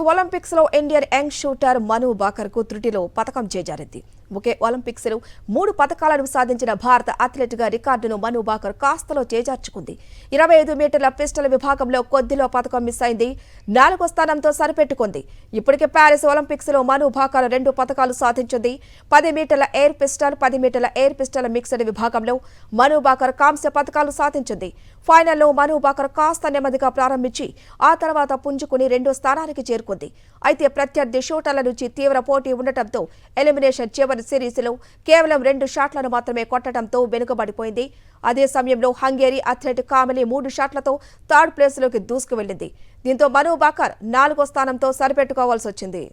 Olympics లో Indian young shooter మను బాకర్ కు త్రుటిలో పతకం చేజారింది. ఒకే ఒలింపిక్స్ లో 3 పతకాలను సాధించిన భారత అథ్లెట్ గా రికార్డును మను బాకర్ కాస్తలో చేజార్చుకుంది. 25 మీటర్ల పిస్టల్ విభాగంలో కొద్దిలో పతకం మిస్ అయింది. 4వ స్థానంతో సరిపెట్టుకుంది. ఇప్పటికే ప్యారిస్ ఒలింపిక్స్ లో మను బాకర్ 2 పతకాలు సాధించింది. 10 మీటర్ల ఎయిర్ పిస్టల్, 10 మీటర్ల ఎయిర్ పిస్టల్ మిక్స్డ్ విభాగంలో మను బాకర్ కాంస్య పతకాలు సాధించింది. ఫైనల్లో మను బాకర్ కాస్త నెమ్మదిగా ప్రారంభించి ఆ తర్వాత పుంజుకుని 2వ స్థానానికి చేరుకుంది. అయితే ప్రత్యర్థి షూటర్ల నుంచి తీవ్ర పోటీ ఉండటంతో ఎలిమినేషన్ చివరి సిరీస్లో కేవలం 2 షాట్లను మాత్రమే కొట్టడంతో వెనుకబడిపోయింది. అదే సమయంలో హంగేరీ అథ్లెట్ కామెలీ 3 షాట్లతో థర్డ్ ప్లేస్లోకి దూసుకు వెళ్లింది. దీంతో మను బాకర్ 4వ స్థానంతో సరిపెట్టుకోవాల్సి వచ్చింది.